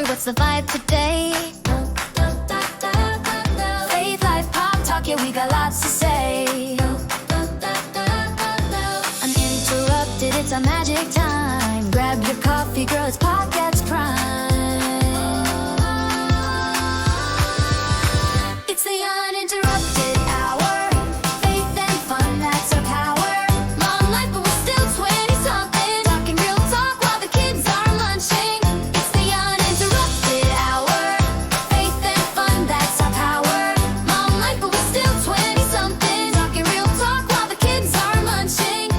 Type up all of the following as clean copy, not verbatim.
what's the vibe today? Faith, life, pop talk, yeah, we got lots to say. Uninterrupted, it's a magic time. Grab your coffee, girl, it's podcast prime. It's the uninterrupted hour. Faith and fun, that's our power. Long life, but we're still 20-something. Talking real talk while the kids are lunching. It's the uninterrupted hour. Faith and fun, that's our power. Long life, but we're still 20-something. Talking real talk while the kids are lunching.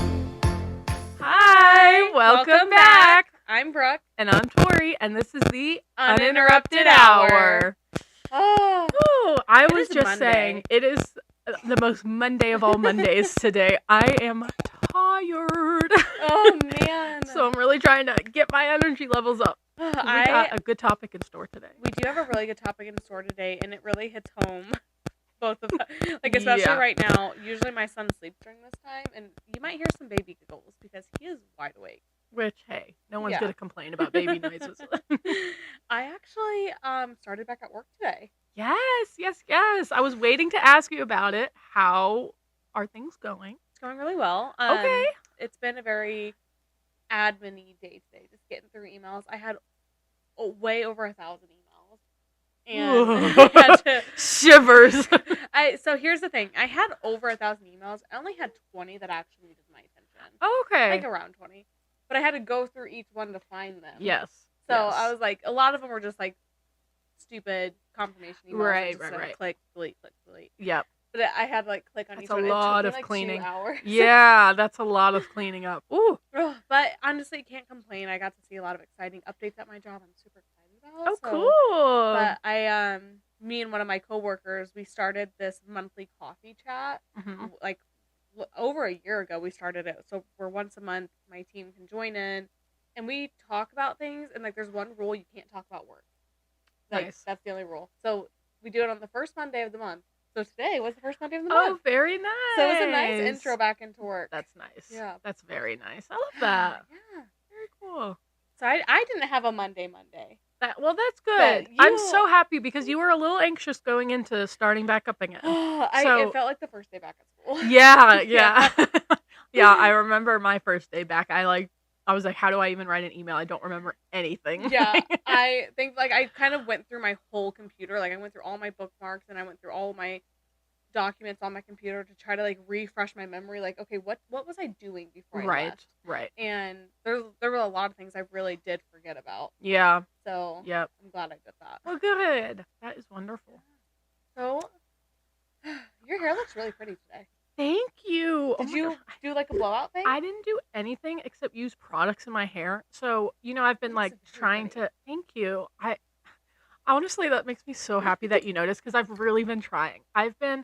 Hi, welcome back. I'm Brooke. And I'm Tori, and this is the Uninterrupted Hour. Oh, Ooh, I It was is just Monday. saying, it is the most Monday of all Mondays today. I am tired. oh man. So I'm really trying to get my energy levels up. We got a good topic in store today. we do have a really good topic in store today, and it really hits home. Both of us. Like, especially Yeah. right now. Usually my son sleeps during this time, and you might hear some baby giggles because he is wide awake. Which, hey, no one's Yeah. going to complain about baby noises. I actually started back at work today. Yes. I was waiting to ask you about it. How are things going? It's going really well. Okay. It's been a very admin-y day today, just getting through emails. I had way over 1,000 emails. And I had to, Shivers. so here's the thing. I had over 1,000 emails. I only had 20 that actually needed my attention. Okay. Like around 20. But I had to go through each one to find them. Yes. So yes. I was like, a lot of them were just like stupid confirmation emails. Right. Click, delete, click, delete. Yep. But I had to like click on That's each a one. lot it of took me, like, cleaning. 2 hours. Yeah, that's a lot of cleaning up. Ooh. Ugh, but honestly, can't complain. I got to see a lot of exciting updates at my job. I'm super excited about. Oh, So- cool. But me and one of my coworkers, we started this monthly coffee chat. Mhm. Like over a year ago, we started it. So for once a month, my team can join in, and we talk about things. And like, there's one rule: you can't talk about work. Like, Nice. that's the only rule. So we do it on the first Monday of the month. So today was the first Monday of the Oh, month. very nice. So it was a nice intro back into work. That's nice. Yeah. That's very nice. I love that. Yeah. Very cool. So I didn't have a Monday. Well, that's good. But I'm you- so happy because you were a little anxious going into starting back up again. It felt like the first day back at school. Yeah. Yeah. Yeah, I remember my first day back. I was like, how do I even write an email? I don't remember anything. Yeah, I think like I kind of went through my whole computer. Like I went through all my bookmarks and I went through all my documents on my computer to try to like refresh my memory. Like, okay, what was I doing before I left? Right. And there were a lot of things I really did forget about. Yeah. So Yep. I'm glad I did that. Well, good. That is wonderful. So your hair looks really pretty today. Thank you. Did Oh my you gosh. do like a blowout thing? I didn't do anything except use products in my hair. So, I've been like Looks very trying pretty. to thank you. I honestly, that makes me so happy that you noticed because I've really been trying. I've been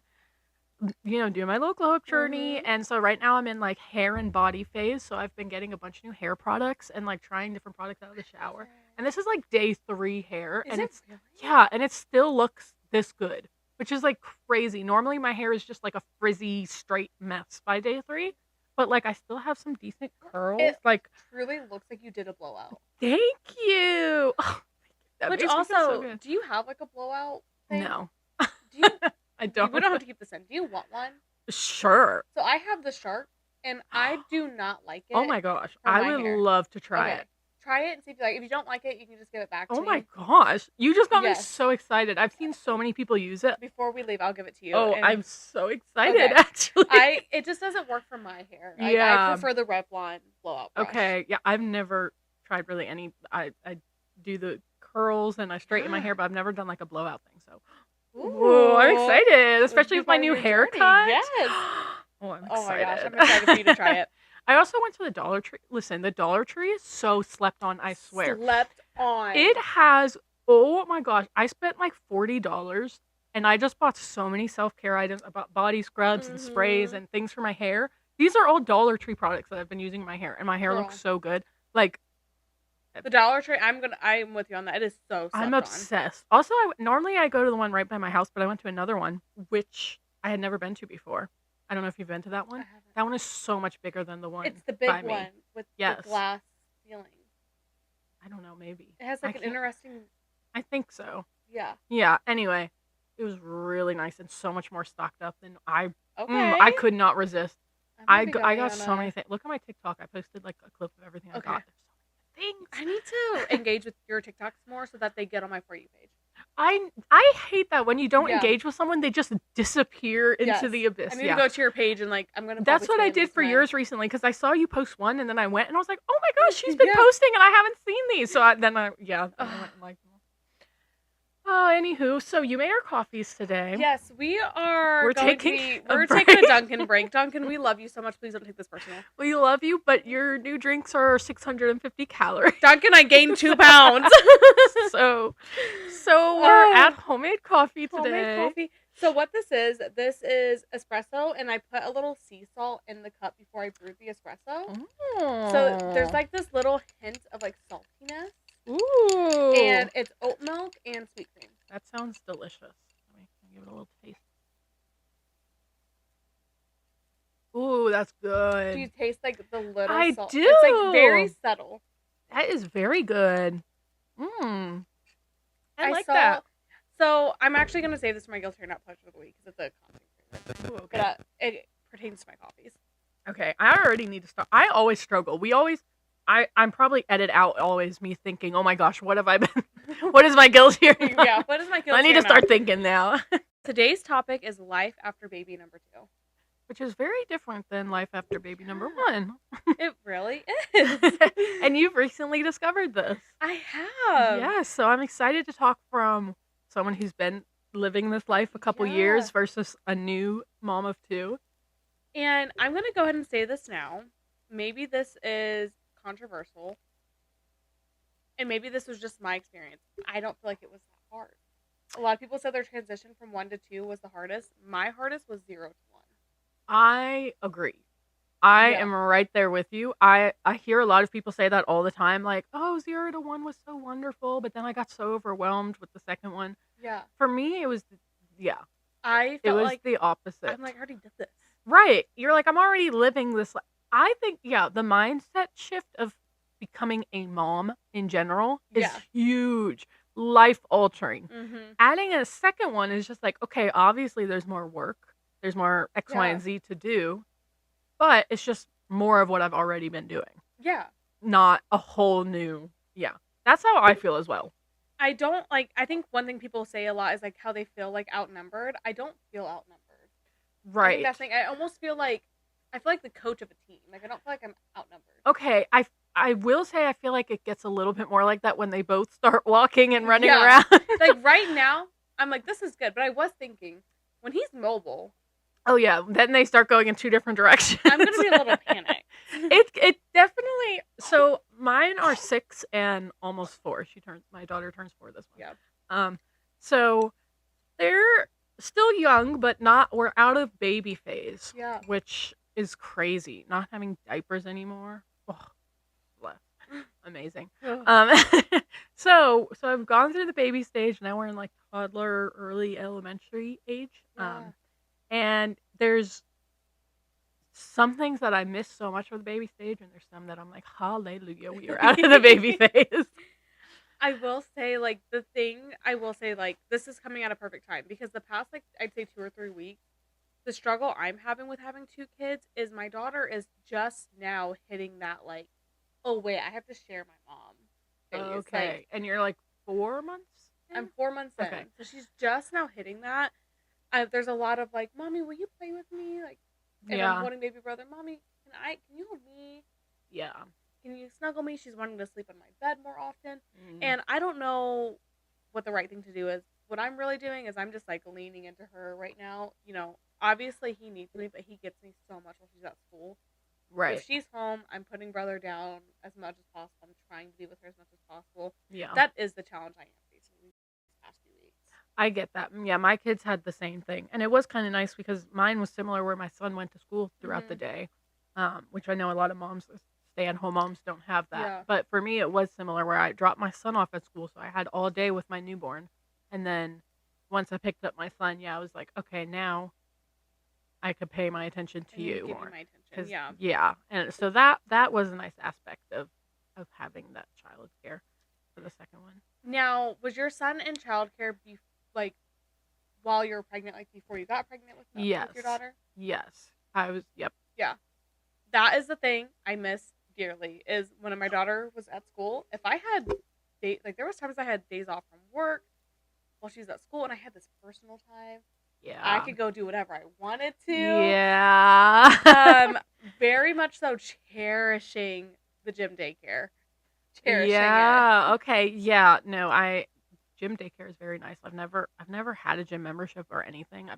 doing my little glow up journey, Mhm. and so right now I'm in like hair and body phase. So I've been getting a bunch of new hair products and like trying different products out of the shower. And this is like day 3 hair, Is and it it's really? yeah, and it still looks this good, which is like crazy. Normally my hair is just like a frizzy straight mess by day 3, but like I still have some decent curls. It- Like, Really looks like you did a blowout. thank you. Oh, that Which makes me feel so also, good. do you have like a blowout thing? No, Do you? I don't. We don't have to keep this in. Do you want one? Sure. So I have the Shark, and I do not like it. Oh my gosh, for I my would hair. love to try Okay. it. Try it and see if you like. If you don't like it, you can just give it back to Oh me. my gosh, you just got me Yes. so excited. I've seen so many people use it. Before we leave, I'll give it to you. Oh, and I'm so excited Okay. actually. it just doesn't work for my hair. I Yeah. prefer the Revlon blowout brush. Okay, yeah, I've never tried really any. I do the curls and I straighten my hair, but I've never done like a blowout thing. So, whoa, I'm excited, especially Be with my part of new your haircut. journey. Yes. Oh, I'm excited. Oh my gosh, I'm excited for you to try it. I also went to the Dollar Tree. Listen, the Dollar Tree is so slept on. I swear, Slept on. it has. Oh my gosh, I spent like $40, and I just bought so many self-care items. I bought body scrubs and sprays Mhm. and things for my hair. These are all Dollar Tree products that I've been using in my hair, and my hair Girl. looks so good. Like, The Dollar Tree. I'm with you on that. It is so. I'm slept on. obsessed. Also, normally I go to the one right by my house, but I went to another one, which I had never been to before. I don't know if you've been to that I one. haven't. That one is so much bigger than the one It's the big by me. one with Yes. the glass ceiling. I don't know, maybe. It has I like an can't- interesting I think so. Yeah. Yeah. Anyway, it was really nice and so much more stocked up than I Okay. could not resist. I'm I gonna be I going got on so a- many things. Look at my TikTok. I posted like a clip of everything I Okay. got. There's so many things. I need to engage with your TikToks more so that they get on my For You page. I hate that when you don't Yeah. engage with someone, they just disappear into Yes. the abyss. I need to go to your page and like I'm gonna. That's what I did for yours recently because I saw you post one and then I went and I was like, oh my gosh, she's been Yeah. posting and I haven't seen these. So then I went and liked them. Oh, anywho, so you made our coffees today. Yes, we are. We're going taking to be, a we're break. taking a Dunkin' break. Dunkin', we love you so much. Please don't take this personal. We love you, but your new drinks are 650 calories. Dunkin', I gained 2 pounds. so we're at homemade coffee today. Homemade coffee. So what this is espresso, and I put a little sea salt in the cup before I brewed the espresso. Oh. So there's like this little hint of like saltiness. Ooh. And it's oat milk and sweet cream. That sounds delicious. Let me give it a little taste. Ooh, that's good. Do you taste like the little I salt? do. It's like very subtle. That is very good. I like saw, that. So I'm actually going to save this for my guilty or not pleasure of the week because it's a content. Ooh, okay. But it pertains to my coffees. Okay, I already need to start. I always struggle. I'm probably edit out always me thinking, oh my gosh, what have I been? What is my guilty or not? Yeah, what is my guilty I need to or start not? thinking now. Today's topic is life after baby number 2. Which is very different than life after baby number 1. It really is. And you've recently discovered this. I have. Yes, so I'm excited to talk from someone who's been living this life a couple years versus a new mom of 2. And I'm going to go ahead and say this now. Maybe this is controversial. And maybe this was just my experience. I don't feel like it was that hard. A lot of people said their transition from 1 to 2 was the hardest. My hardest was 0 to 1. I agree. I am right there with you. I hear a lot of people say that all the time, like, oh, 0 to 1 was so wonderful, but then I got so overwhelmed with the second one. Yeah. For me, it was, I it felt was like the opposite. I'm like, I already did this. Right. You're like, I'm already living this life. I think, the mindset shift of becoming a mom in general is huge, life altering. Mm-hmm. Adding a second one is just like, okay, obviously there's more work. There's more X, Y, and Z to do, but it's just more of what I've already been doing. Yeah. Not a whole new, That's how I feel as well. I don't like, I think one thing people say a lot is like how they feel like outnumbered. I don't feel outnumbered. Right. I think that's the thing. I almost feel like the coach of a team. Like I don't feel like I'm outnumbered. Okay, I will say I feel like it gets a little bit more like that when they both start walking and running around. Like right now, I'm like, this is good. But I was thinking, when he's mobile. Oh yeah, then they start going in 2 different directions. I'm gonna be a little panicked. It definitely. So mine are 6 and almost 4. My daughter turns 4 this month. Yeah. So they're still young, but we're out of baby phase. Yeah. Which is crazy. Not having diapers anymore. Oh, bless. Amazing. So I've gone through the baby stage. Now we're in like toddler, early elementary age. Yeah. And there's some things that I miss so much of the baby stage, and there's some that I'm like, hallelujah, we are out of the baby phase. I will say, like, this is coming at a perfect time because the past, like, I'd say 2 or 3 weeks, the struggle I'm having with having 2 kids is my daughter is just now hitting that, like, oh, wait, I have to share my mom phase. Okay. Like, And you're like 4 months in? I'm 4 months in. Okay. So she's just now hitting that. There's a lot of, like, Mommy, will you play with me? Like, and I'm holding baby brother. Mommy, can you hold me? Yeah. Can you snuggle me? She's wanting to sleep on my bed more often. And I don't know what the right thing to do is. What I'm really doing is I'm just, like, leaning into her right now. You know, obviously he needs me, but he gets me so much while she's at school. Right. If she's home, I'm putting brother down as much as possible. I'm trying to be with her as much as possible. Yeah. That is the challenge I am facing these past few weeks. I get that. Yeah, my kids had the same thing. And it was kind of nice because mine was similar where my son went to school throughout the day, which I know a lot of moms, stay-at-home moms, don't have that. Yeah. But for me, it was similar where I dropped my son off at school, so I had all day with my newborn. And then once I picked up my son, I was like, okay, now I could pay my attention to you more. My attention. Yeah. Yeah. And so that was a nice aspect of having that child care. for the second one. Now, was your son in childcare like while you were pregnant, like before you got pregnant with Yes. your daughter? Yes. I was. Yep. Yeah. That is the thing I miss dearly is when my daughter was at school. If I had there was times I had days off from work while she was at school and I had this personal time. Yeah. I could go do whatever I wanted to. Yeah. Very much so cherishing the gym daycare. Cherishing yeah. Okay. Yeah. No, gym daycare is very nice. I've never had a gym membership or anything.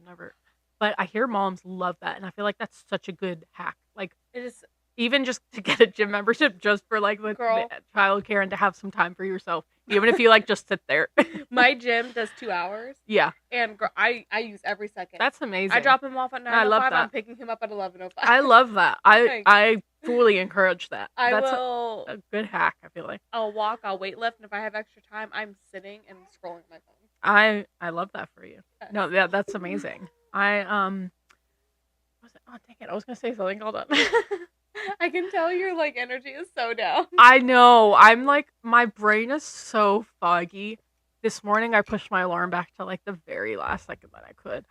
But I hear moms love that, and I feel like that's such a good hack. Like, it is. Even just to get a gym membership just for like the childcare and to have some time for yourself, even if you like just sit there. My gym does 2 hours. Yeah. And I use every second. That's amazing. I drop him off at 9:05. I love that. I'm picking him up at 11:05. I love that. I fully encourage that. That's a good hack, I feel like. I'll walk, I'll weight lift, and if I have extra time, I'm sitting and scrolling my I phone. love that for you. Yes. No, yeah, that's amazing. Oh dang it, I was gonna say something. Hold on. I can tell your like energy is so down. I know. I'm like, my brain is so foggy. This morning I pushed my alarm back to like the very last second that I could.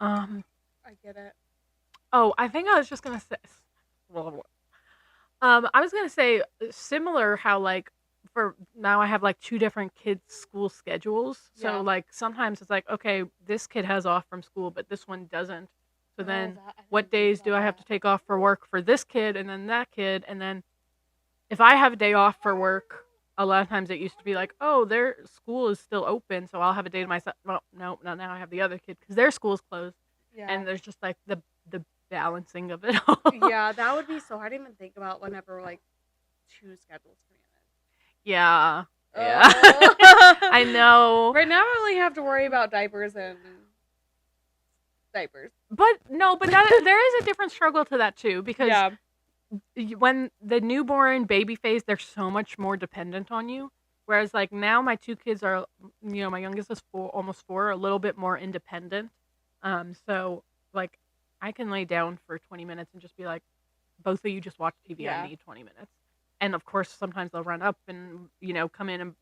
I get it. Oh, I think I was just gonna say. I was gonna say similar how like for now I have like two different kids' school schedules. So like sometimes it's like, okay, this kid has off from school, but this one doesn't. So then what days do I have to take off for work for this kid and then that kid? And then if I have a day off for work, a lot of times it used to be like, oh, their school is still open, so I'll have a day to myself. Well, no, now I have the other kid because their school's closed. Yeah. And there's just like the balancing of it all. Yeah, that would be so hard to even think about whenever like two schedules to manage. Yeah. Yeah. I know. Right now I only have to worry about diapers. But there is a different struggle to that too, because when the newborn baby phase, they're so much more dependent on you. Whereas like now my two kids are, my youngest is almost 4, a little bit more independent. So like I can lay down for 20 minutes and just be like, both of you just watch TV. I need 20 minutes. And of course, sometimes they'll run up and, come in and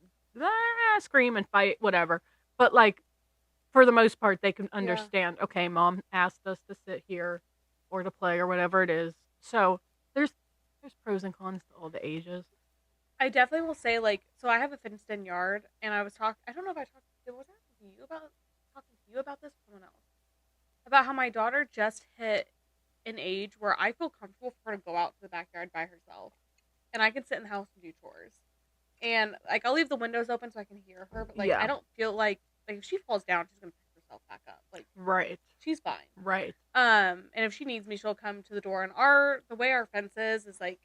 scream and fight, whatever. But like, for the most part, they can understand, okay, mom asked us to sit here or to play or whatever it is. So there's pros and cons to all the ages. I definitely will say, like, so I have a fenced-in yard, and I don't know if I talked to you about this or someone else, about how my daughter just hit an age where I feel comfortable for her to go out to the backyard by herself, and I can sit in the house and do chores. And, like, I'll leave the windows open so I can hear her, but, like, I don't feel like if she falls down, she's going to pick herself back up. Like, right. She's fine. Right. And if she needs me, she'll come to the door. And the way our fence is like,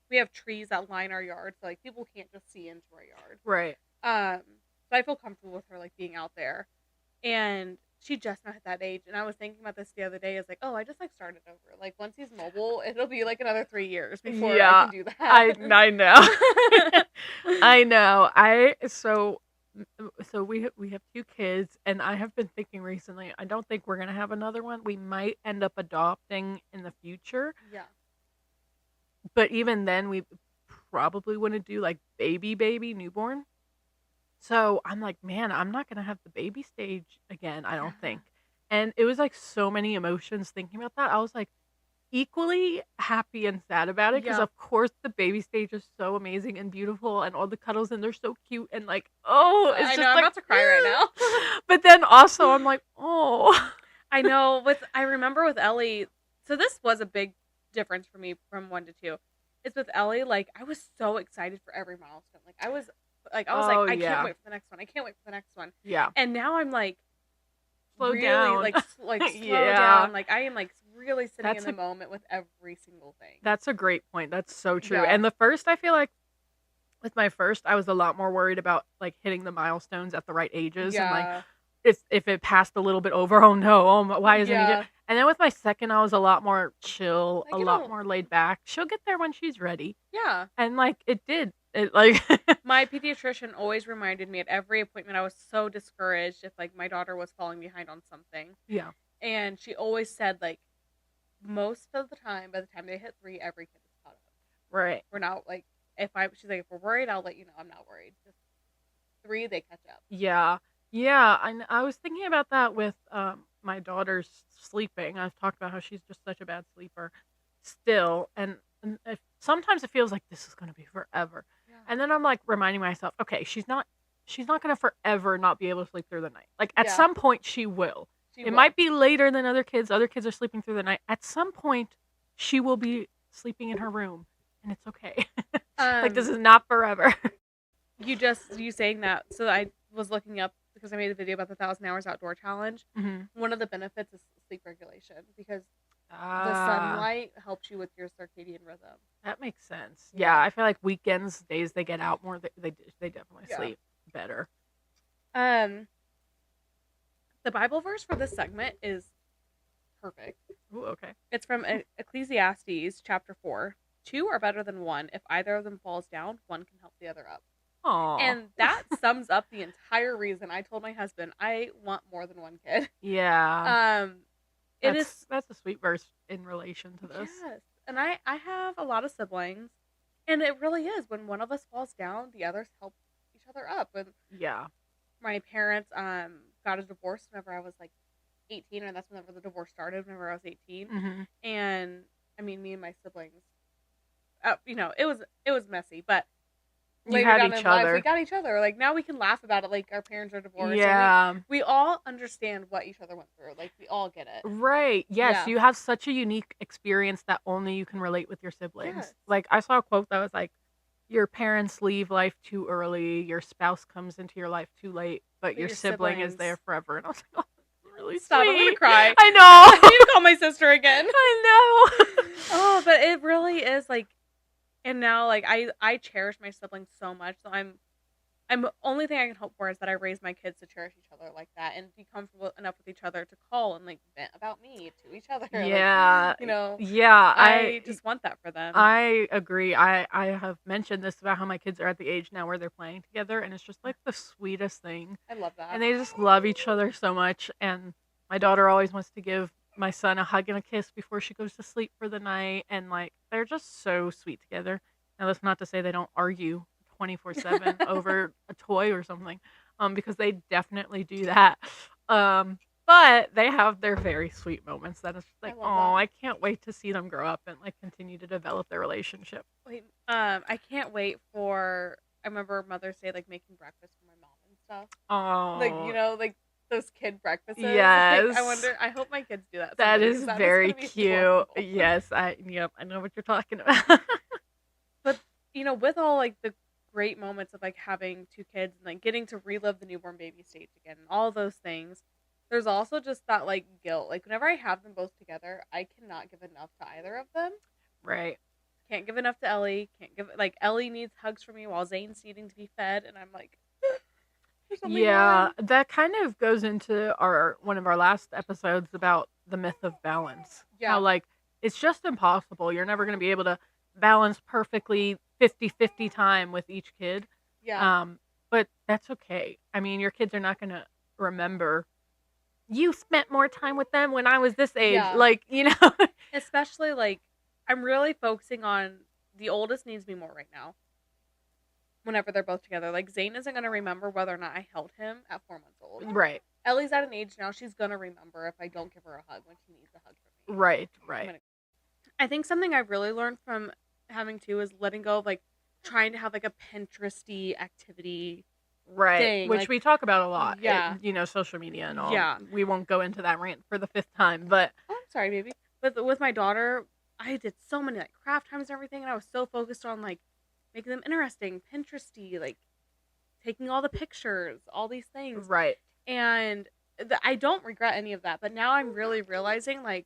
we have trees that line our yard, so, like, people can't just see into our yard. Right. So I feel comfortable with her, like, being out there. And she just not hit that age. And I was thinking about this the other day. It's like, oh, I just, like, started over. Like, once he's mobile, it'll be, like, another 3 years before I can do that. I know. I know. So we have 2 kids, and I have been thinking recently, I don't think we're going to have another one. We might end up adopting in the future. Yeah. But even then, we probably wouldn't do, like, baby, newborn. So I'm like, man, I'm not going to have the baby stage again, I don't think. And it was, like, so many emotions thinking about that. I was, like, equally happy and sad about it because of course the baby stage is so amazing and beautiful and all the cuddles and they're so cute and like, oh, it's just I'm about to cry right now. But then also I'm like, oh. I know. I remember with Ellie, so this was a big difference for me from 1 to 2. It's with Ellie, like, I was so excited for every milestone. I was like, I can't wait for the next one. I can't wait for the next one. Yeah. And now I'm like, slow down. Like slow down. Like, I am like really sitting in the moment with every single thing. That's a great point. That's so true. Yeah. And the first, I feel like with my first, I was a lot more worried about like hitting the milestones at the right ages. Yeah. And like, if it passed a little bit over, oh no, why isn't it? And then with my second, I was a lot more chill, a lot more laid back. She'll get there when she's ready. Yeah. And like, it did. It like my pediatrician always reminded me at every appointment, I was so discouraged if like my daughter was falling behind on something. Yeah. And she always said like most of the time, by the time they hit 3, every kid is caught up. Right. We're not like, she's like, if we're worried, I'll let you know. I'm not worried. Just 3, they catch up. Yeah. Yeah, I was thinking about that with my daughter's sleeping. I've talked about how she's just such a bad sleeper still, and sometimes it feels like this is going to be forever. Yeah. And then I'm like reminding myself, okay, she's not going to forever not be able to sleep through the night. Like at Yeah. some point she will. She It will. might be later than other kids. Other kids are sleeping through the night. At some point she will be sleeping in her room, and it's okay. Like this is not forever. You saying that, so I was looking up because I made a video about the 1,000 hours outdoor challenge. One of the benefits is sleep regulation because the sunlight helps you with your circadian rhythm. That makes sense. Yeah, I feel like weekends, days they get out more, they definitely sleep better. The Bible verse for this segment is perfect. Ooh, okay. It's from Ecclesiastes chapter 4. 2 are better than 1. If either of them falls down, one can help the other up. Aww. And that sums up the entire reason I told my husband I want more than one kid. Yeah. That's a sweet verse in relation to this. Yes. And I have a lot of siblings, and it really is when one of us falls down, the others help each other up. And yeah, my parents got a divorce whenever I was like 18, and that's whenever the divorce started. Whenever I was 18, and I mean, me and my siblings, it was messy, but you had each other. We got each other. Like now we can laugh about it. Like our parents are divorced. Yeah, we all understand what each other went through. Like we all get it. Right. Yes, you have such a unique experience that only you can relate with your siblings. Yes. Like I saw a quote that was like, "Your parents leave life too early. Your spouse comes into your life too late, but your sibling is there forever." And I was like, "Oh, that's really Stop! sweet." I'm gonna cry. I know. I need to call my sister again. I know. Oh, but it really is like. And now, like, I cherish my siblings so much. So I'm only thing I can hope for is that I raise my kids to cherish each other like that and be comfortable enough with each other to call and like vent about me to each other. Yeah, like, yeah. I just want that for them. I agree. I have mentioned this about how my kids are at the age now where they're playing together, and it's just like the sweetest thing. I love that. And they just love each other so much. And my daughter always wants to give my son a hug and a kiss before she goes to sleep for the night, and like they're just so sweet together. Now that's not to say they don't argue 24/7 over a toy or something, because they definitely do that. But they have their very sweet moments that is like, oh, I can't wait to see them grow up and like continue to develop their relationship. Wait, I can't wait for. I remember Mother's Day like making breakfast for my mom and stuff. Oh, like like those kid breakfasts. Yes. Like, I hope my kids do that. That is very cute. Yes, I know what you're talking about. But with all like the great moments of like having 2 kids and like getting to relive the newborn baby stage again and all those things, there's also just that like guilt. Like whenever I have them both together, I cannot give enough to either of them. Right. Can't give enough to Ellie. Can't give like Ellie needs hugs from me while Zane's needing to be fed, and I'm like. Yeah, that kind of goes into one of our last episodes about the myth of balance. Yeah. How like it's just impossible. You're never going to be able to balance perfectly 50-50 time with each kid. Yeah. But that's okay. I mean, your kids are not going to remember you spent more time with them when I was this age. Yeah. Like, Especially like I'm really focusing on the oldest needs me more right now. Whenever they're both together. Like, Zane isn't going to remember whether or not I held him at 4 months old. Right. Ellie's at an age now, she's going to remember if I don't give her a hug when she needs a hug from me. Right. I think something I've really learned from having 2 is letting go of, like, trying to have, like, a Pinteresty activity thing. Which like, we talk about a lot. Yeah. Social media and all. Yeah. We won't go into that rant for the 5th time, but... Oh, I'm sorry, baby. But with my daughter, I did so many, like, craft times and everything, and I was so focused on, like, making them interesting, Pinteresty, like taking all the pictures, all these things. Right. And I don't regret any of that. But now I'm really realizing, like,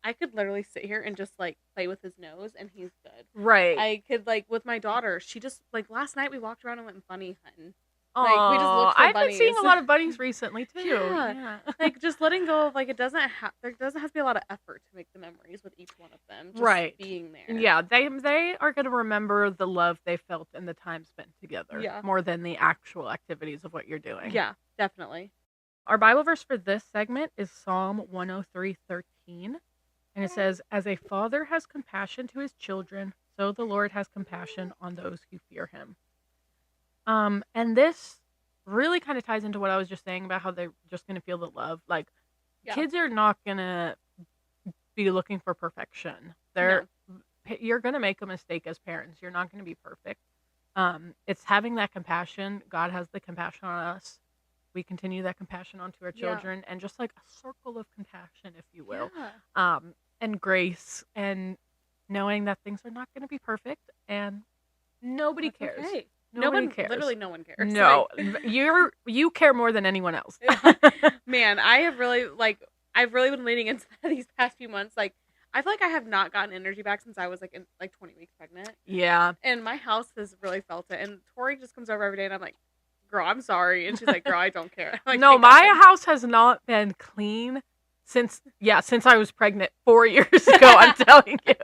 I could literally sit here and just, like, play with his nose and he's good. Right. I could, like, with my daughter, she just, like, last night we walked around and went bunny hunting. Like, we just looked for I've bunnies. been seeing a lot of bunnies recently, too. Yeah. Like, just letting go of, like, there doesn't have to be a lot of effort to make the memories with each one of them. Just being there. Yeah, they are going to remember the love they felt and the time spent together. Yeah. More than the actual activities of what you're doing. Yeah, definitely. Our Bible verse for this segment is Psalm 103:13. And it says, "As a father has compassion to his children, so the Lord has compassion on those who fear him." And this really kind of ties into what I was just saying about how they're just going to feel the love. Like, Yeah. kids are not going to be looking for perfection. You're going to make a mistake as parents. You're not going to be perfect. It's having that compassion. God has the compassion on us. We continue that compassion onto our Yeah. children, and just like a circle of compassion, if you will, Yeah. and grace, and knowing that things are not going to be perfect, and nobody That's cares. okay. Nobody cares. Literally no one cares. No, Like, you care more than anyone else. man, I've really been leaning into that these past few months. Like, I feel like I have not gotten energy back since I was like 20 weeks pregnant. Yeah. And my house has really felt it. And Tori just comes over every day and I'm like, girl, I'm sorry. And she's like, girl, I don't care. I'm like, No, "Thank my God." house has not been clean since I was pregnant 4 years ago. I'm telling you,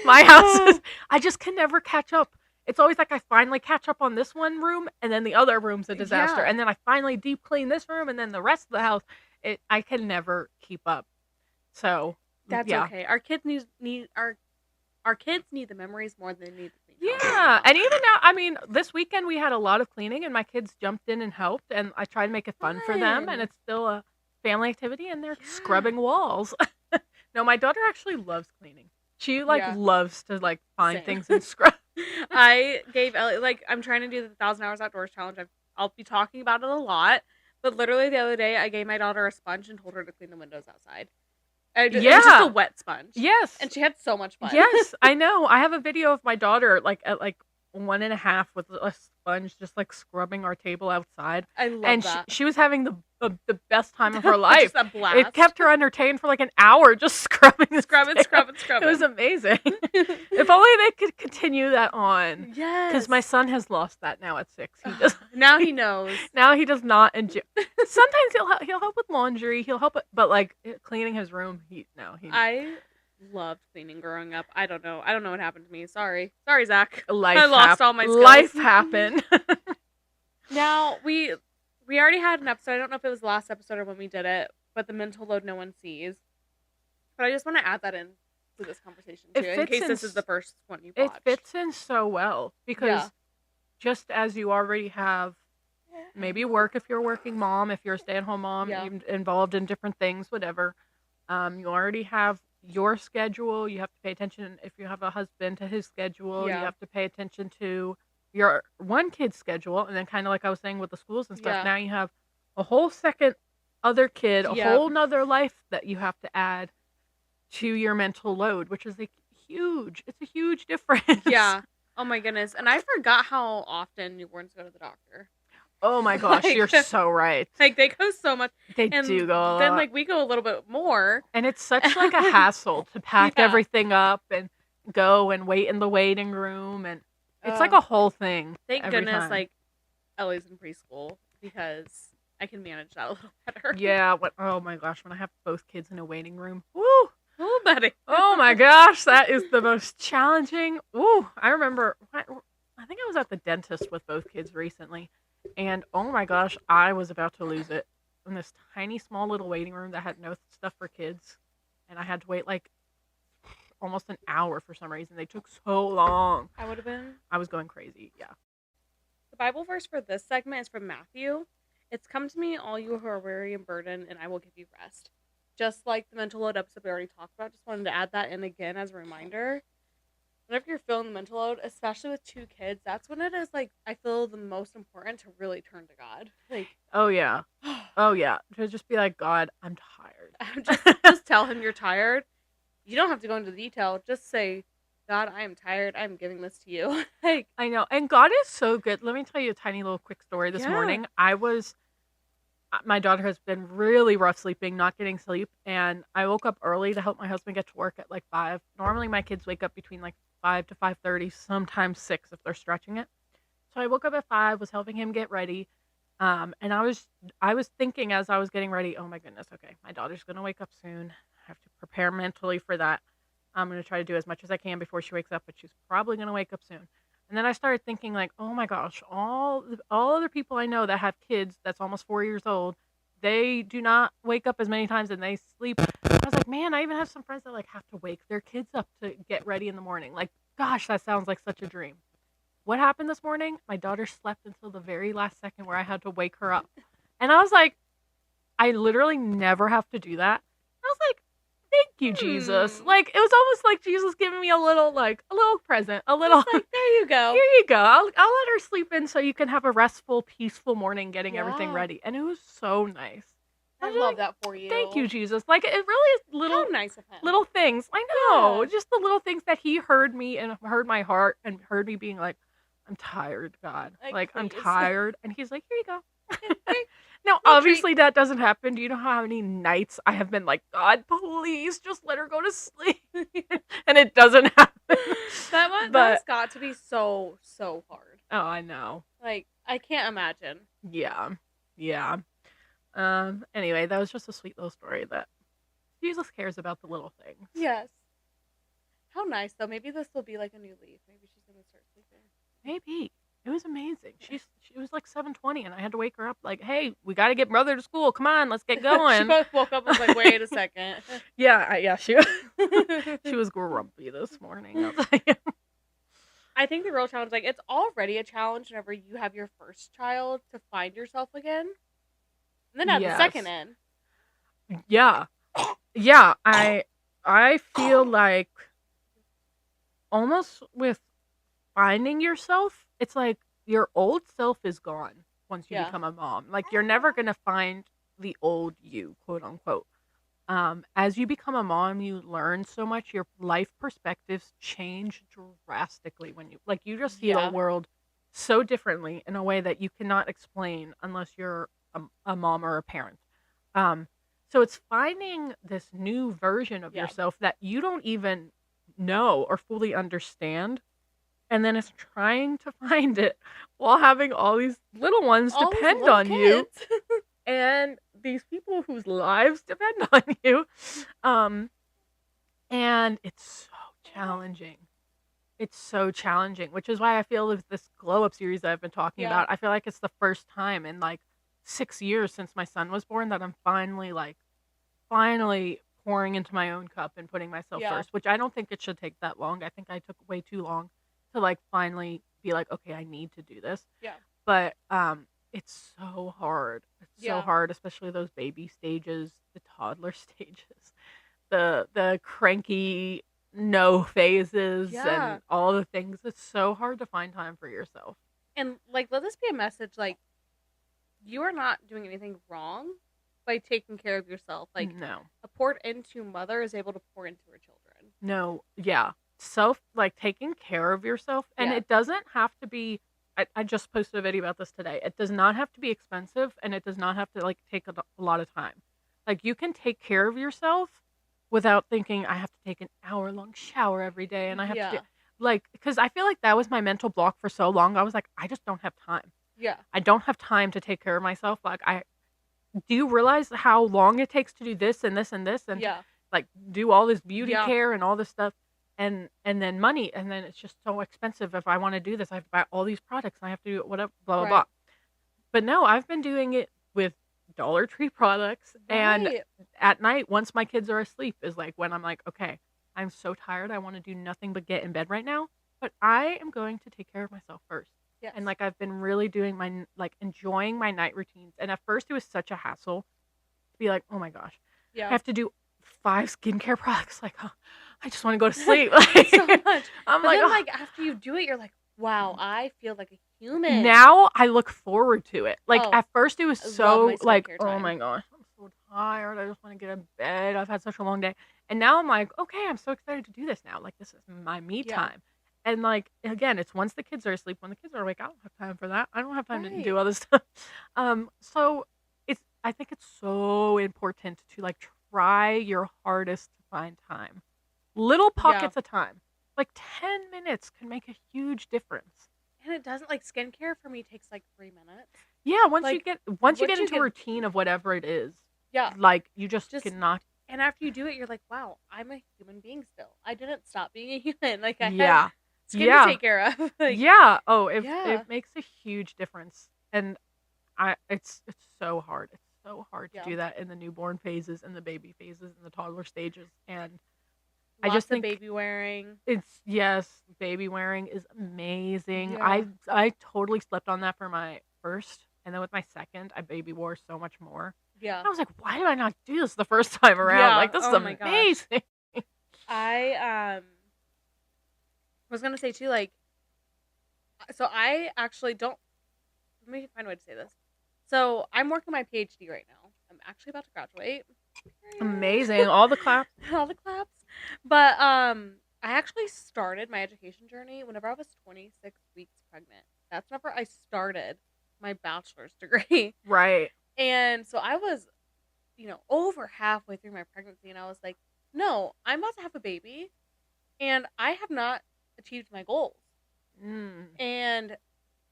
my house is. I just can never catch up. It's always like I finally catch up on this one room, and then the other room's a disaster, Yeah. and then I finally deep clean this room, and then the rest of the house. I can never keep up. So That's yeah. okay. Our kids our kids need the memories more than they need the clean house. Yeah, and even now, I mean, this weekend we had a lot of cleaning, and my kids jumped in and helped, and I tried to make it fun for them, and Fun. it's still a family activity, and they're Yeah. scrubbing walls. No, my daughter actually loves cleaning. She Yeah. loves to find Same. things and scrub. I gave Ellie, I'm trying to do the 1,000 hours outdoors challenge. I'll be talking about it a lot, but literally the other day I gave my daughter a sponge and told her to clean the windows outside. It was just Yeah. a wet sponge. Yes. And she had so much fun. Yes, I know. I have a video of my daughter at 1.5 with a sponge just scrubbing our table outside. I love And that. she was having the best time of her life. Just a blast. It kept her entertained for an hour just scrubbing this Scrubbing. It was amazing. If only they could continue that on. Yes. Because my son has lost that now at 6. He does. Now he knows. Now he does not enjoy. Sometimes he'll help with laundry. He'll help, but cleaning his room, I loved cleaning growing up. I don't know what happened to me. Sorry, Zach. Life I lost all my skills. Life happened. Now we already had an episode. I don't know if it was the last episode or when we did it, but the mental load no one sees. But I just want to add that in to this conversation too, in case this is the first one you watched. It fits in so well because just as you already have maybe work if you're a working mom, if you're a stay-at-home mom, involved in different things, whatever. You already have your schedule. You have to pay attention if you have a husband to his schedule. Yeah. You have to pay attention to your one kid's schedule, and then kind of like I was saying with the schools and stuff. Yeah. Now you have a whole second other kid, a whole nother life that you have to add to your mental load, which is it's a huge difference. Yeah. Oh my goodness. And I forgot how often newborns go to the doctor. Oh my gosh, you're so right. They go so much. They And do go a lot. then we go a little bit more. And it's such a hassle to pack everything up and go and wait in the waiting room, and it's a whole thing. Thank every goodness time. Ellie's in preschool because I can manage that a little better. Yeah, oh my gosh, when I have both kids in a waiting room. Woo! Oh, buddy. Oh my gosh, that is the most challenging. Ooh, I remember I think I was at the dentist with both kids recently, and oh my gosh, I was about to lose it in this tiny, small little waiting room that had no stuff for kids, and I had to wait almost an hour for some reason. They took so long. I would have been. I was going crazy. Yeah. The Bible verse for this segment is from Matthew. It's come to me, all you who are weary and burdened, and I will give you rest. Just like the mental load episode we already talked about, just wanted to add that in again as a reminder. Whenever you're feeling the mental load, especially with 2 kids, that's when it is I feel the most important to really turn to God. Oh yeah. Oh yeah. To just be like, God, I'm tired. just tell him you're tired. You don't have to go into detail. Just say, God, I am tired. I'm giving this to you. I know. And God is so good. Let me tell you a tiny little quick story this morning. My daughter has been really rough sleeping, not getting sleep. And I woke up early to help my husband get to work at 5. Normally my kids wake up between 5 to 5:30, sometimes 6 if they're stretching it. So I woke up at 5, was helping him get ready. And I was thinking as I was getting ready, oh my goodness, okay, my daughter's going to wake up soon. I have to prepare mentally for that. I'm going to try to do as much as I can before she wakes up, but she's probably going to wake up soon. And then I started thinking oh my gosh, all other people I know that have kids that's almost 4 years old, they do not wake up as many times and they sleep. I was like, man, I even have some friends that have to wake their kids up to get ready in the morning. Gosh, that sounds like such a dream. what happened this morning? My daughter slept until the very last second where I had to wake her up. And I was like, I literally never have to do that. I was like, thank you, Jesus. Like, it was almost like Jesus giving me a little present, a little, It's like, there you go. here you go. I'll let her sleep in so you can have a restful, peaceful morning getting everything Yeah. ready. And it was so nice. I was love like, that for you. Thank you, Jesus. Like, it really is How nice of him. little things. I know. Yeah. Just the little things that he heard me and heard my heart and heard me being like, I'm tired, God. Like, I'm please. tired. And he's like, here you go. Here- Now, no obviously, that doesn't happen. Do you know how many nights I have been like, God, please just let her go to sleep? And it doesn't happen. That's got to be so, so hard. Oh, I know. Like, I can't imagine. Yeah. Yeah. Anyway, that was just a sweet little story that Jesus cares about the little things. Yes. How nice, though. Maybe this will be like a new leaf. Maybe she's going to start sleeping. Maybe. It was amazing. She was like 7:20 and I had to wake her up like, hey, we got to get brother to school. Come on, let's get going. She both woke up and was like, wait a second. Yeah, she was grumpy this morning. I'll tell you. I think the real challenge, like, it's already a challenge whenever you have your first child to find yourself again. And then add the second in. Yeah. Yeah, I feel like almost with finding yourself, it's like your old self is gone once you become a mom. Like, you're never going to find the old you, quote unquote. As you become a mom, you learn so much. Your life perspectives change drastically when you just see the world so differently in a way that you cannot explain unless you're a mom or a parent. So it's finding this new version of yourself that you don't even know or fully understand. And then it's trying to find it while having all these little ones depend on you. And these people whose lives depend on you. And it's so challenging. It's so challenging, which is why I feel with this glow up series that I've been talking about, I feel like it's the first time in like 6 years since my son was born that I'm finally pouring into my own cup and putting myself first, which I don't think it should take that long. I think I took way too long to like finally be like, okay, I need to do this. Yeah. But it's so hard. It's so hard, especially those baby stages, the toddler stages, the cranky no phases and all the things. It's so hard to find time for yourself. And like, let this be a message, like, you are not doing anything wrong by taking care of yourself. Like, no. A poured into mother is able to pour into her children. No, yeah. Taking care of yourself. And it doesn't have to be, I just posted a video about this today. It does not have to be expensive and it does not have to like take a lot of time. Like, you can take care of yourself without thinking I have to take an hour-long shower every day and I have to do, like, because I feel like that was my mental block for so long. I was like, I just don't have time. Yeah. I don't have time to take care of myself. Like, do you realize how long it takes to do this and this and this and like do all this beauty care and all this stuff and then money, and then it's just so expensive. If I want to do this, I have to buy all these products and I have to do whatever, blah, blah, blah. But no, I've been doing it with Dollar Tree products and at night, once my kids are asleep, is like when I'm like, okay, I'm so tired. I want to do nothing but get in bed right now, but I am going to take care of myself first. Yes. And like, I've been really doing enjoying my night routines. And at first it was such a hassle to be like, oh my gosh, I have to do 5 skincare products. Like, oh, I just want to go to sleep. Like, so much. I'm but like, then, oh. like, after you do it, you're like, wow, I feel like a human. Now I look forward to it. Like, at first it was I love so my like, skincare oh time. my gosh, I'm so tired. I just want to get in bed. I've had such a long day. And now I'm like, okay, I'm so excited to do this now. Like, this is my me time. And like, again, it's once the kids are asleep. When the kids are awake, I don't have time for that. I don't have time to do all this stuff. So I think it's so important to like try your hardest to find time. Little pockets of time. Like 10 minutes can make a huge difference. And it doesn't, like, skincare for me takes like 3 minutes. Yeah, once Like, you get into a routine of whatever it is. Yeah. Like, you just cannot. And after you do it, you're like, wow, I'm a human being still. I didn't stop being a human. Like, I had skin to take care of. Like, it makes a huge difference. And it's so hard. It's so hard to do that in the newborn phases and the baby phases and the toddler stages. And I Lots just of think baby wearing. baby wearing is amazing. Yeah. I totally slept on that for my first, and then with my second, I baby wore so much more. Yeah. I was like, why did I not do this the first time around? Yeah. Like, this is Oh my gosh. amazing. I was gonna say too, like, so I actually don't. Let me find a way to say this. So I'm working my PhD right now. I'm actually about to graduate. Amazing. All the claps. All the claps. But I actually started my education journey whenever I was 26 weeks pregnant. That's whenever I started my bachelor's degree. Right. And so I was, over halfway through my pregnancy, and I was like, no, I'm about to have a baby, and I have not achieved my goals. And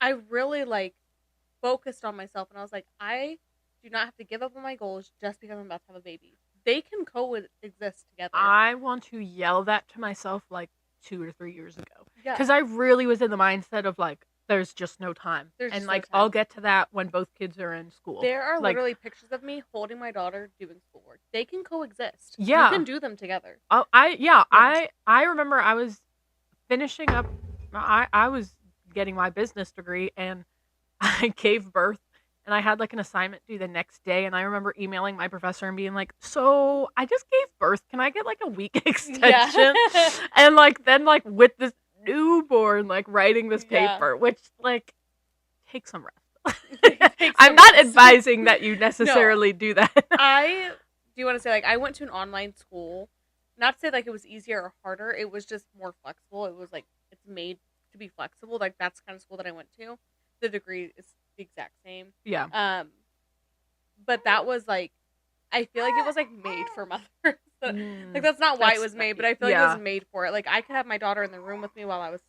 I really, focused on myself, and I was like, I do not have to give up on my goals just because I'm about to have a baby. They can coexist together. I want to yell that to myself like 2 or 3 years ago. Yeah. Because I really was in the mindset of like, there's just no time. There's and just like, no time. I'll get to that when both kids are in school. There are like, literally pictures of me holding my daughter doing schoolwork. They can coexist. Yeah. You can do them together. I remember I was finishing up, I was getting my business degree, and I gave birth, and I had like an assignment due the next day, and I remember emailing my professor and being like, so I just gave birth, can I get like a week extension? Yeah. And like then like with this newborn, like writing this paper, which like takes some rest. I'm not advising that you necessarily do that. I do want to say, like, I went to an online school, not to say like it was easier or harder, it was just more flexible. It was like, it's made to be flexible. Like, that's the kind of school that I went to. The degree is the exact same. Yeah. But that was like, I feel like it was like made for mothers. Like, that's not why it was made, but I feel like it was made for it. Like, I could have my daughter in the room with me while I was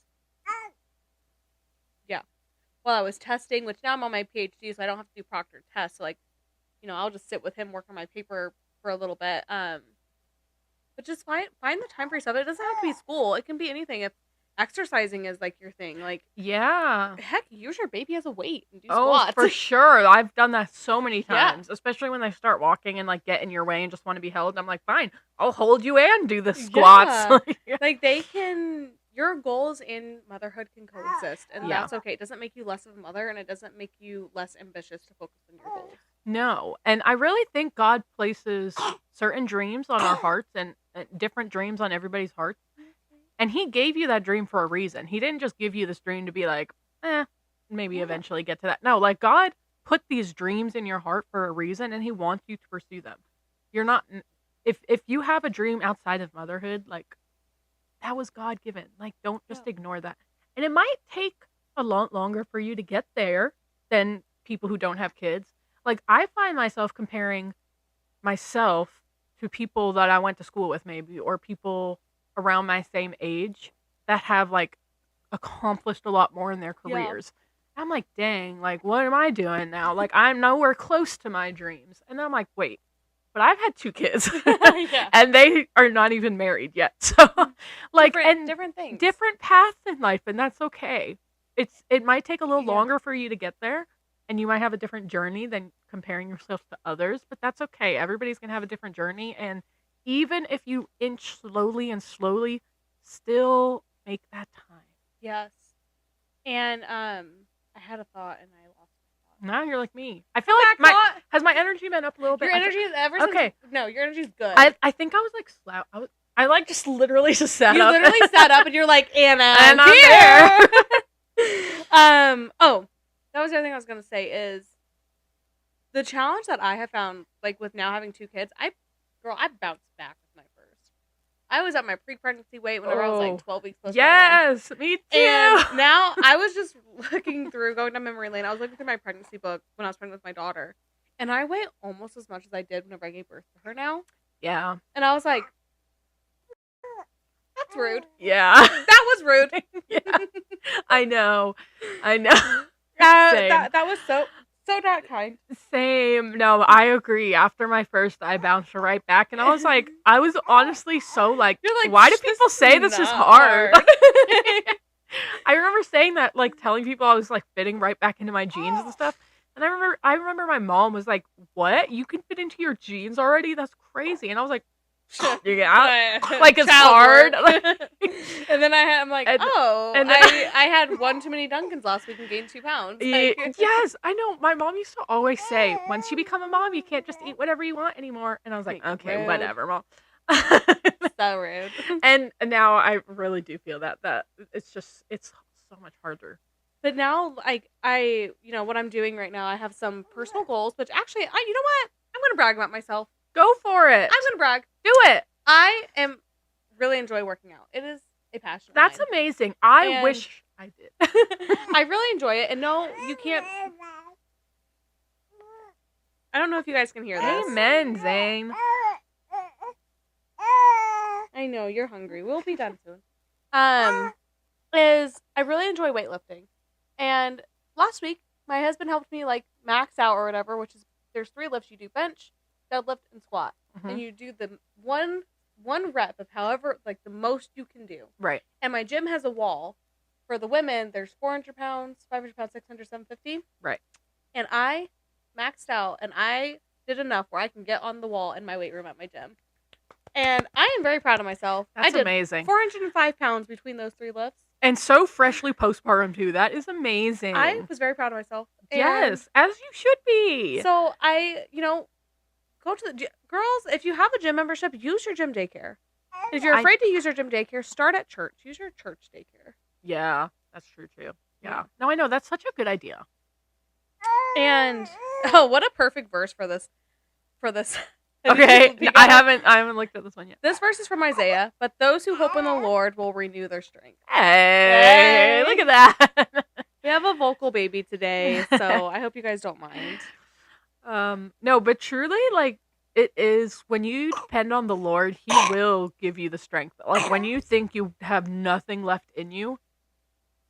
testing, which now I'm on my PhD, so I don't have to do proctored tests. So, like, I'll just sit with him, work on my paper for a little bit. But just find the time for yourself. It doesn't have to be school. It can be anything. If exercising is like your thing, like, yeah, heck, use your baby as a weight and do squats. For sure. I've done that so many times, especially when they start walking and like get in your way and just want to be held. I'm like, fine, I'll hold you and do the squats. Yeah. Like, they can. Your goals in motherhood can coexist, and that's okay. It doesn't make you less of a mother, and it doesn't make you less ambitious to focus on your goals. No, and I really think God places certain dreams on our hearts and different dreams on everybody's hearts. And he gave you that dream for a reason. He didn't just give you this dream to be like, maybe eventually get to that. No, like, God put these dreams in your heart for a reason, and he wants you to pursue them. You're not, if you have a dream outside of motherhood, like, that was God given. Like, don't just ignore that. And it might take a lot longer for you to get there than people who don't have kids. Like, I find myself comparing myself to people that I went to school with, maybe, or people around my same age that have like accomplished a lot more in their careers. Yeah. I'm like, dang, like, what am I doing now? Like, I'm nowhere close to my dreams. And I'm like, wait, but I've had 2 kids and they are not even married yet. So like, different things, different paths in life. And that's okay. It might take a little longer for you to get there, and you might have a different journey than comparing yourself to others, but that's okay. Everybody's going to have a different journey. And even if you inch slowly and slowly, still make that time. Yes. And I had a thought and I lost my thought. Now you're like me. I feel like has my energy been up a little bit? Your energy is ever since. Okay. No, your energy's good. I think I was like I like just literally just sat up. You literally sat up and you're like, Anna, and I'm here. That was the other thing I was gonna say is the challenge that I have found, like, with now having 2 kids. I bounced back with my first. I was at my pre-pregnancy weight whenever I was like 12 weeks postpartum. Yes, me too. And now I was just going down memory lane. I was looking through my pregnancy book when I was pregnant with my daughter, and I weigh almost as much as I did whenever I gave birth to her now. Yeah. And I was like, that's rude. Yeah. That was rude. Yeah. I know. That was so not kind. Same. No, I agree. After my first, I bounced right back, and I was like, I was honestly so like, why do people say this is hard? I remember saying that, like, telling people I was like fitting right back into my jeans and stuff. And I remember my mom was like, "What? You can fit into your jeans already? That's crazy." And I was like, Like it's hard. And then I'm like, And- and then- I had one too many Dunkins last week and gained 2 pounds. Yes, I know. My mom used to always say, once you become a mom, you can't just eat whatever you want anymore. And I was like, okay, Rude. whatever, mom. So rude. And now I really do feel that it's so much harder. But now, like, what I'm doing right now, I have some personal goals, which actually, you know what? I'm going to brag about myself. Go for it. I'm going to brag. Do it. I really enjoy working out. It is a passion. That's amazing. I wish I did. I really enjoy it. And no, you can't. I don't know if you guys can hear this. Amen, Zane. I know you're hungry. We'll be done soon. Is I really enjoy weightlifting, and last week my husband helped me like max out or whatever, which is there's 3 lifts you do: bench, deadlift, and squat, and you do the one rep of however like the most you can do. Right. And my gym has a wall. For the women, there's 400 pounds, 500 pounds, 600, 750. Right. And I maxed out, and I did enough where I can get on the wall in my weight room at my gym. And I am very proud of myself. That's I did amazing. 405 pounds between those 3 lifts. And so freshly postpartum too. That is amazing. I was very proud of myself. Yes, as you should be. So I, go to the girls. If you have a gym membership, use your gym daycare. If you're afraid to use your gym daycare, start at church. Use your church daycare. Yeah, that's true too. Yeah. No, I know that's such a good idea. And what a perfect verse for this. Okay, I haven't looked at this one yet. This verse is from Isaiah. But those who hope in the Lord will renew their strength. Hey, look at that. We have a vocal baby today, so I hope you guys don't mind. No, but truly, like, it is when you depend on the Lord, He will give you the strength. Like when you think you have nothing left in you,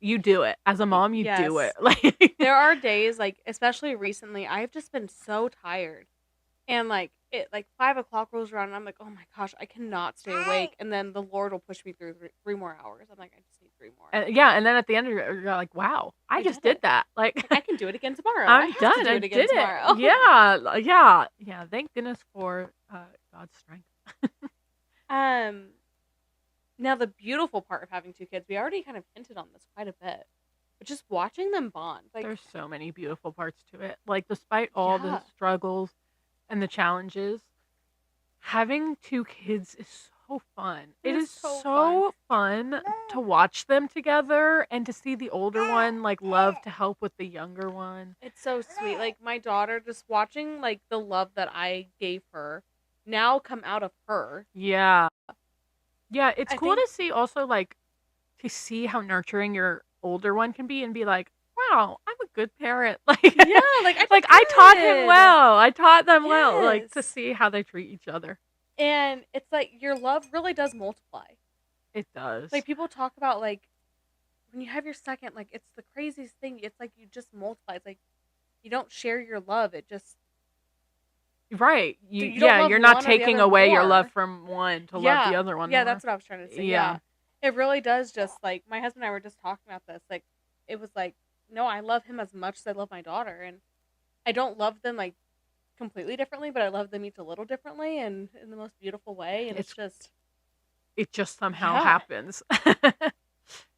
you do it. As a mom, you do it. Like there are days, like especially recently, I've just been so tired, and like 5 o'clock rolls around, and I'm like, oh my gosh, I cannot stay awake. And then the Lord will push me through 3 more hours. I'm like, I just need 3 more. And then at the end of it, you're like, wow, I just did that. Like I can do it again tomorrow. I'm done. I did it. Yeah. Thank goodness for God's strength. Now the beautiful part of having 2 kids, we already kind of hinted on this quite a bit, but just watching them bond. Like there's so many beautiful parts to it. Like despite all the struggles and the challenges, having 2 kids is so fun. It is so fun to watch them together and to see the older one like love to help with the younger one. It's so sweet. Like my daughter, just watching like the love that I gave her now come out of her. Yeah. Yeah, it's cool to see also like to see how nurturing your older one can be and be like, wow, I'm a good parent. Like yeah, I taught him well. I taught them well. Like to see how they treat each other. And it's like your love really does multiply. It does. Like people talk about like when you have your second, like it's the craziest thing. It's like you just multiply. It's like you don't share your love. It just right. You're not taking away your love from one to love the other one. Yeah, more. that's what I was trying to say. Yeah. It really does just like my husband and I were just talking about this. Like it was like, no, I love him as much as I love my daughter, and I don't love them like completely differently, but I love them each a little differently and in the most beautiful way. And it just somehow happens.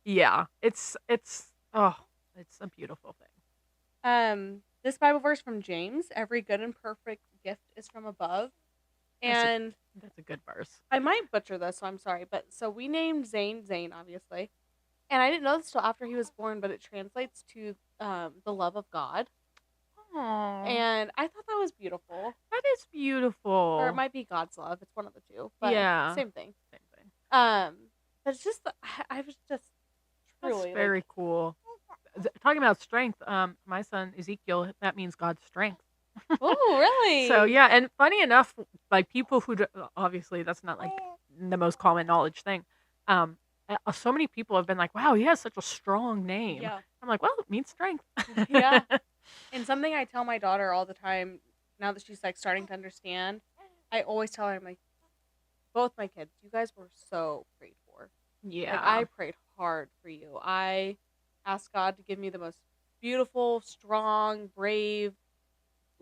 Yeah. It's a beautiful thing. This Bible verse from James, every good and perfect gift is from above. And that's a good verse. I might butcher this, so I'm sorry. But so we named Zane, obviously. And I didn't know this till after he was born, but it translates to the love of God. Aww. And I thought that was beautiful. That is beautiful. Or it might be God's love. It's one of the two. But same thing. But it's just, I was just truly. That's very cool. Talking about strength, my son Ezekiel, that means God's strength. Oh, really? So yeah, and funny enough, like people who obviously that's not like the most common knowledge thing. So many people have been like, "Wow, he has such a strong name." Yeah. I'm like, "Well, it means strength." Yeah. And something I tell my daughter all the time, now that she's like starting to understand, I always tell her, I'm like, both my kids, you guys were so prayed for. Yeah. Like, I prayed hard for you. I asked God to give me the most beautiful, strong, brave,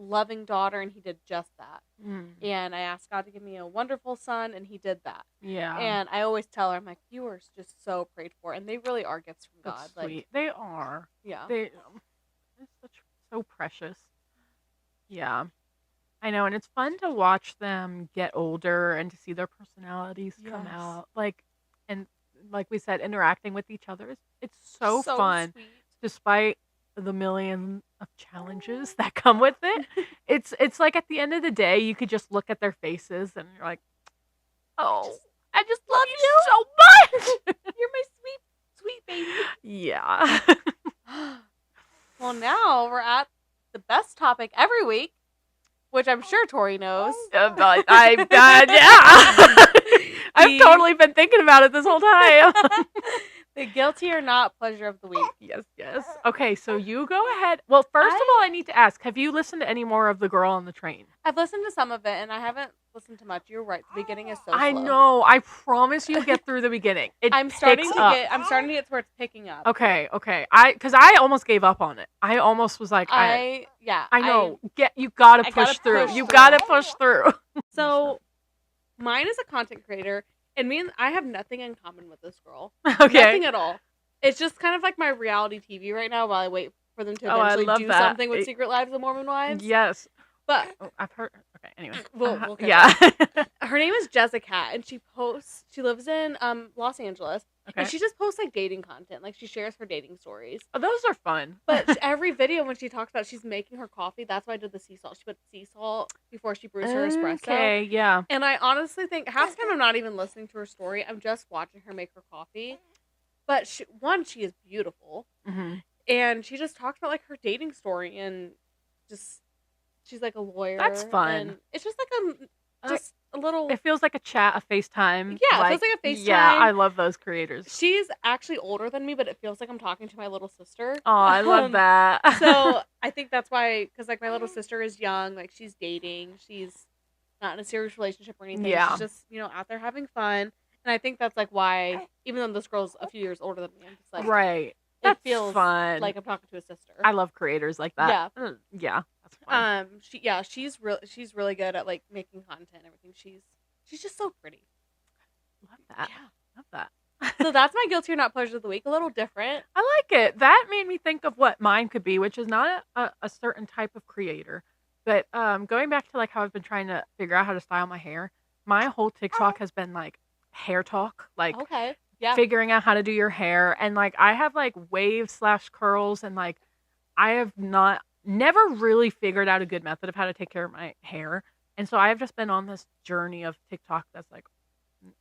loving daughter, and he did just that. Mm. And I asked God to give me a wonderful son, and he did that. Yeah. And I always tell her, I'm like, you are just so prayed for, and they really are gifts from God. That's sweet. Like, They are. yeah. It's so precious. Yeah. I know, and it's fun to watch them get older and to see their personalities come Yes. out. And like we said, interacting with each other. It's so fun, sweet. despite the million of challenges that come with it. It's like at the end of the day, you could just look at their faces and you're like, oh, I just love you so much. You're my sweet, sweet baby. Yeah. Well, now we're at the best topic every week, which I'm sure Tori knows. But I've totally been thinking about it this whole time. The guilty or not pleasure of the week. Yes. Okay, so you go ahead. Well, first of all, I need to ask, have you listened to any more of The Girl on the Train? I've listened to some of it, and I haven't listened to much. You're right. The beginning is so slow. I know. I promise you get through the beginning. I'm starting to get to where it's picking up. Okay. Because I almost gave up on it. I almost was like, I know. You gotta push through. You gotta push through. So, mine is a content creator, and I have nothing in common with this girl. Okay. Nothing at all. It's just kind of like my reality TV right now while I wait for them to eventually do something with Secret Lives of Mormon Wives. Yes. But I've heard. Okay. Anyway. We'll yeah. Her name is Jessica, and she lives in Los Angeles. Okay. And she just posts like dating content. Like she shares her dating stories. Oh, those are fun. But every video when she talks about she's making her coffee, that's why I did the sea salt. She put sea salt before she brews her espresso. Okay, yeah. And I honestly think half the time I'm not even listening to her story. I'm just watching her make her coffee. But she is beautiful. Mm-hmm. And she just talks about like her dating story and just she's like a lawyer. That's fun. And it's just like a little. It feels like a chat, a FaceTime. Yeah, it feels like a FaceTime. Yeah, I love those creators. She's actually older than me, but it feels like I'm talking to my little sister. Oh, I love that. So I think that's why, because like my little sister is young, like she's dating, she's not in a serious relationship or anything. Yeah. She's just out there having fun, and I think that's like why, even though this girl's a few years older than me, I'm just like right. It feels fun. like I'm talking to a sister. I love creators like that. Yeah. Yeah. That's fun. She's really good at like making content and everything. She's just so pretty. Love that. Yeah. Love that. So that's my guilty or not pleasure of the week. A little different. I like it. That made me think of what mine could be, which is not a certain type of creator. But going back to like how I've been trying to figure out how to style my hair, my whole TikTok has been like hair talk. Like Okay. Yeah. figuring out how to do your hair. And like I have like waves / curls, and like I have never really figured out a good method of how to take care of my hair. And so I have just been on this journey of TikTok that's like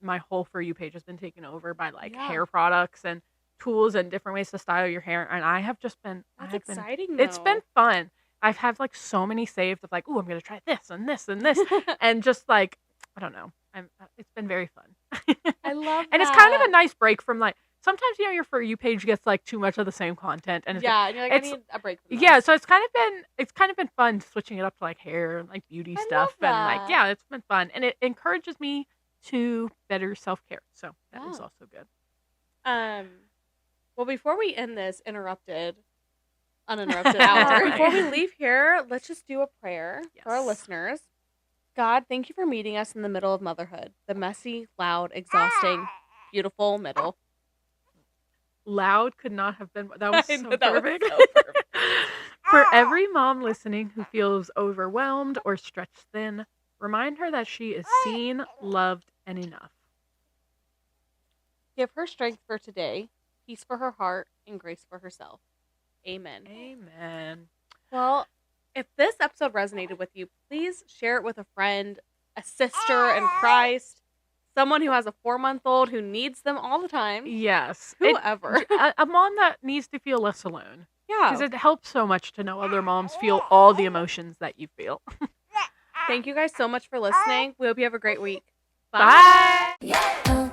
my whole For You page has been taken over by like hair products and tools and different ways to style your hair. And I have just been That's exciting. It's been fun. I've had like so many saved of like, oh, I'm going to try this and this and this. And just like, I don't know. It's been very fun. I love that. And it's kind of a nice break from like, sometimes your For You page gets like too much of the same content, and and you're like, I need a break from that. yeah, so it's kind of been fun switching it up to like hair and like beauty stuff, love and like that. it's been fun, and it encourages me to better self-care, so that is also good. Well, before we end this uninterrupted hour, before we leave here, let's just do a prayer for our Yes. listeners. God, thank you for meeting us in the middle of motherhood, the messy, loud, exhausting, beautiful middle. Loud could not have been. That was I so know, that was perfect. so perfect. For every mom listening who feels overwhelmed or stretched thin, remind her that she is seen, loved, and enough. Give her strength for today, peace for her heart, and grace for herself. Amen. Amen. Well, if this episode resonated with you, please share it with a friend, a sister in Christ, someone who has a 4-month-old who needs them all the time. Yes. Whoever. A mom that needs to feel less alone. Yeah. Because it helps so much to know other moms feel all the emotions that you feel. Thank you guys so much for listening. We hope you have a great week. Bye. Yeah.